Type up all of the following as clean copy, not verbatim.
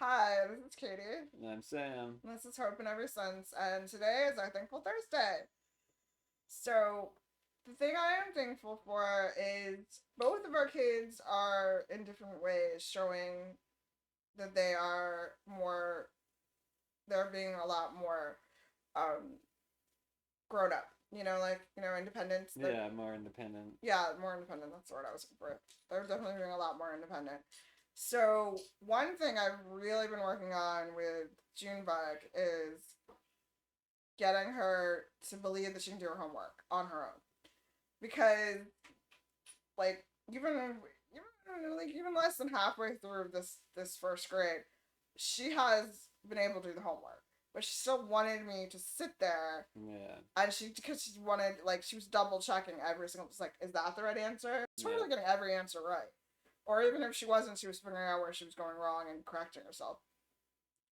Hi, this is Katie. And I'm Sam. And this is Hope and Ever Since. And today is our Thankful Thursday. So, the thing I am thankful for is both of our kids are in different ways showing that they're being a lot more um, grown up. Independent. Yeah, more independent. Yeah, more independent. That's the word I was looking for. They're definitely being a lot more independent. So one thing I've really been working on with Junebug is getting her to believe that she can do her homework on her own. Because like even less than halfway through this first grade, she has been able to do the homework. But she still wanted me to sit there. Yeah. And because she wanted, she was double checking every single, was like, is that the right answer? She's totally getting every answer right. Or even if she wasn't, she was figuring out where she was going wrong and correcting herself.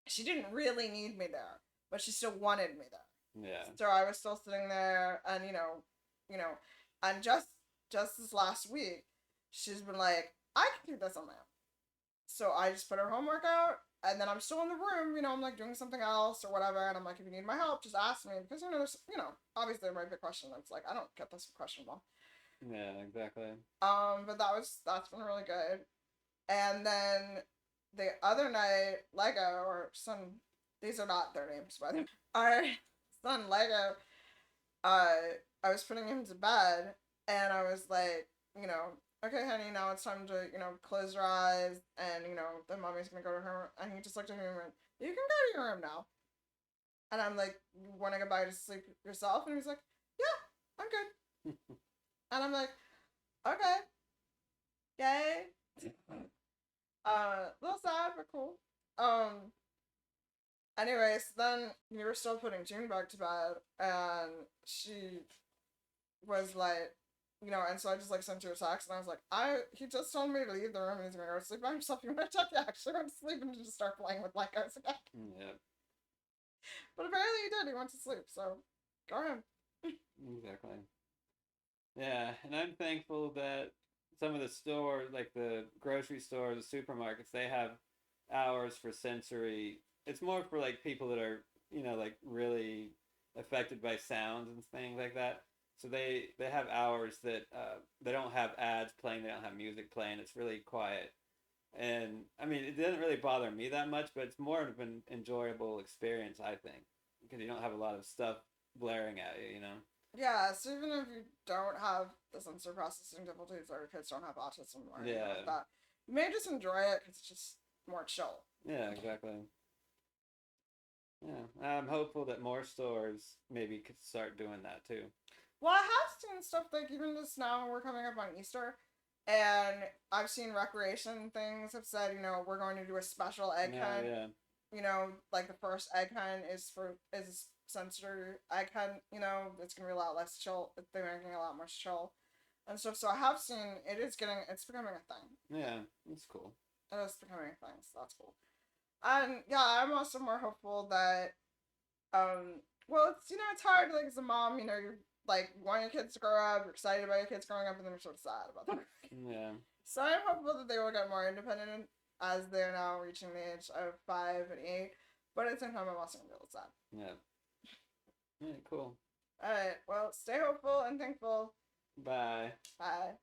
She didn't really need me there, but she still wanted me there. Yeah. So I was still sitting there, and and just this last week, she's been like, I can do this on my own. So I just put her homework out, and then I'm still in the room, I'm like doing something else or whatever, and I'm like, if you need my help, just ask me, because obviously there might be a question that's like, I don't get this question well. Yeah, exactly. But that's been really good. And then the other night, Lego, or son, these are not their names, by the way. Our son, Lego, I was putting him to bed, and I was like, okay, honey, now it's time to, close your eyes, and, then mommy's gonna go to her room. And he just looked at me and went, you can go to your room now. And I'm like, you wanna go back to sleep yourself? And he's like, yeah, I'm good. And I'm like, okay, yay. A little sad, but cool. Anyways, then we were still putting June back to bed, and she was like, and so I just sent her a text, and I was like, he just told me to leave the room and he's gonna go to sleep by himself. You want to check? He actually went to sleep and just start playing with Legos again. Yeah. But apparently he did. He went to sleep, so go ahead. Exactly. Yeah, and I'm thankful that some of the stores, like the grocery stores, the supermarkets, they have hours for sensory. It's more for people that are, really affected by sounds and things like that. So they have hours that they don't have ads playing, they don't have music playing. It's really quiet. And I mean, it doesn't really bother me that much, but it's more of an enjoyable experience, I think, because you don't have a lot of stuff blaring at you. Yeah, so even if you don't have the sensor processing difficulties or your kids don't have autism or anything like that, you may just enjoy it because it's just more chill. Yeah, exactly. Yeah, I'm hopeful that more stores maybe could start doing that too. Well, I have seen stuff even just now we're coming up on Easter, and I've seen recreation things have said, we're going to do a special egg hunt. Yeah. Like the first egg hunt is sensory egg hunt. It's gonna be a lot less chill. They're making a lot more chill and stuff. So I have seen it's becoming a thing. Yeah, that's cool. It is becoming a thing, so that's cool. And yeah, I'm also more hopeful that well, it's hard as a mom, you're want your kids to grow up, you're excited about your kids growing up, and then you're sort of sad about them. Yeah. So I'm hopeful that they will get more independent as they're now reaching the age of 5 and 8. But at the same time, I'm also gonna be a little sad. Yeah. Yeah, cool. Alright, well, stay hopeful and thankful. Bye. Bye.